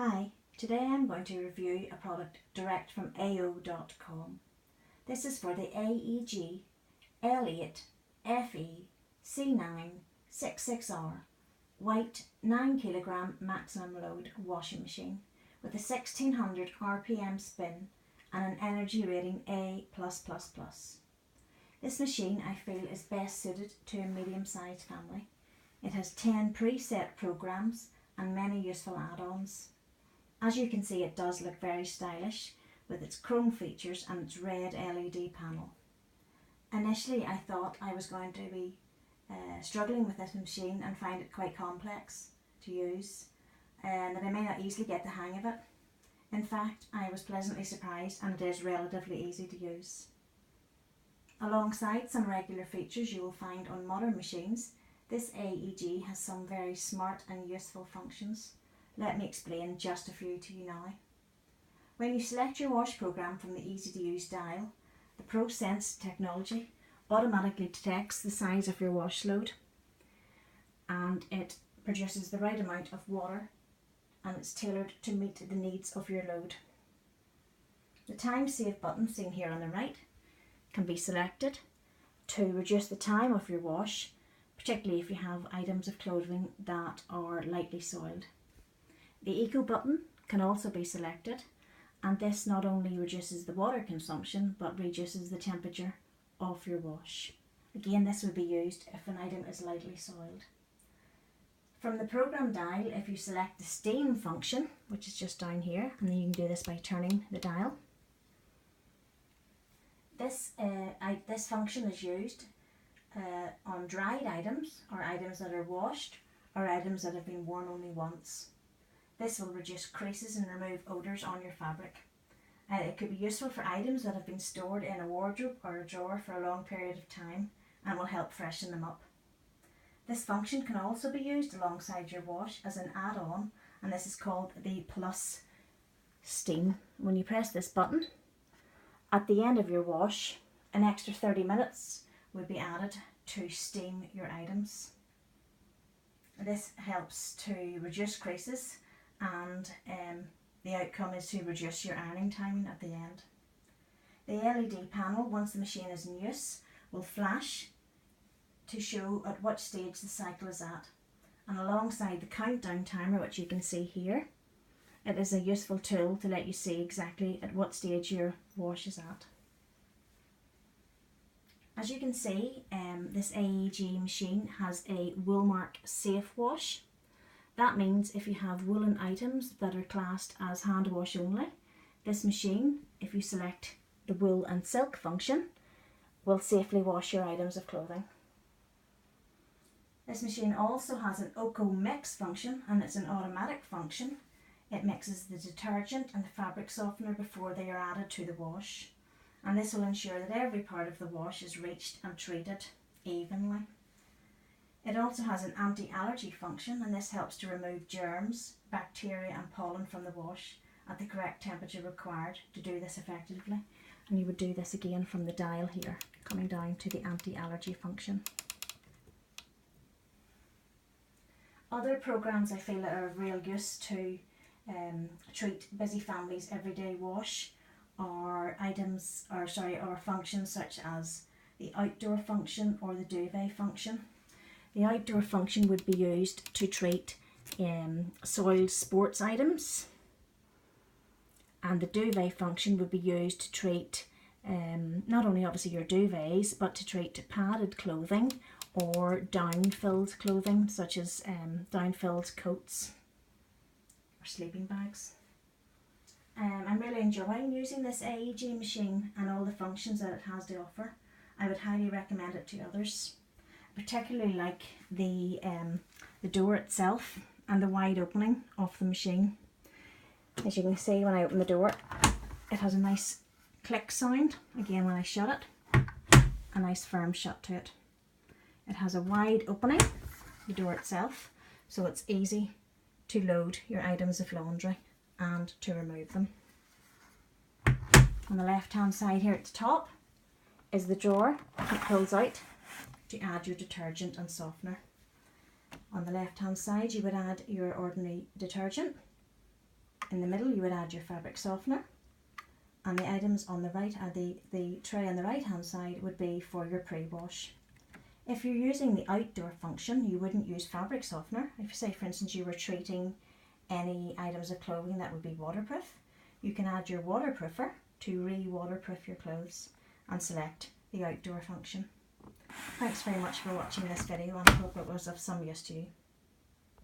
Hi, today I'm going to review a product direct from AO.com. This is for the AEG L8FEC966R white 9kg maximum load washing machine with a 1600 RPM spin and an energy rating A+++. This machine I feel is best suited to a medium-sized family. It has 10 preset programs and many useful add-ons. As you can see, it does look very stylish with its chrome features and its red LED panel. Initially I thought I was going to be struggling with this machine and find it quite complex to use and that I may not easily get the hang of it. In fact, I was pleasantly surprised and it is relatively easy to use. Alongside some regular features you will find on modern machines, this AEG has some very smart and useful functions. Let me explain just a few to you now. When you select your wash program from the easy to use dial, the ProSense technology automatically detects the size of your wash load and it produces the right amount of water and it's tailored to meet the needs of your load. The time save button seen here on the right can be selected to reduce the time of your wash, particularly if you have items of clothing that are lightly soiled. The Eco button can also be selected, and this not only reduces the water consumption but reduces the temperature of your wash. Again, this would be used if an item is lightly soiled. From the program dial, if you select the steam function, which is just down here, and then you can do this by turning the dial. This function is used on dried items or items that are washed or items that have been worn only once. This will reduce creases and remove odours on your fabric. It could be useful for items that have been stored in a wardrobe or a drawer for a long period of time and will help freshen them up. This function can also be used alongside your wash as an add-on, and this is called the Plus Steam. When you press this button, at the end of your wash, an extra 30 minutes would be added to steam your items. This helps to reduce creases and the outcome is to reduce your ironing timing at the end. The LED panel, once the machine is in use, will flash to show at what stage the cycle is at, and alongside the countdown timer, which you can see here, it is a useful tool to let you see exactly at what stage your wash is at. As you can see, this AEG machine has a Woolmark Safe Wash. That means if you have woolen items that are classed as hand wash only, this machine, if you select the wool and silk function, will safely wash your items of clothing. This machine also has an OCO mix function, and it's an automatic function. It mixes the detergent and the fabric softener before they are added to the wash, and this will ensure that every part of the wash is reached and treated evenly. It also has an anti-allergy function, and this helps to remove germs, bacteria and pollen from the wash at the correct temperature required to do this effectively. And you would do this again from the dial here, coming down to the anti-allergy function. Other programs I feel that are of real use to treat busy families' everyday wash are functions such as the outdoor function or the duvet function. The outdoor function would be used to treat soiled sports items, and the duvet function would be used to treat not only obviously your duvets, but to treat padded clothing or down-filled clothing such as down-filled coats or sleeping bags. I'm really enjoying using this AEG machine and all the functions that it has to offer. I would highly recommend it to others. Particularly like the door itself and the wide opening of the machine. As you can see, when I open the door, it has a nice click sound. Again, when I shut it, a nice firm shut to it. It has a wide opening, the door itself, so it's easy to load your items of laundry and to remove them. On the left hand side here at the top is the drawer that pulls out to add your detergent and softener. On the left hand side you would add your ordinary detergent, In the middle you would add your fabric softener, and the items on the right, the tray on the right hand side would be for your pre-wash. If you're using the outdoor function, you wouldn't use fabric softener. If, say for instance, you were treating any items of clothing that would be waterproof, you can add your waterproofer to re-waterproof your clothes and select the outdoor function. Thanks very much for watching this video, and I hope it was of some use to you.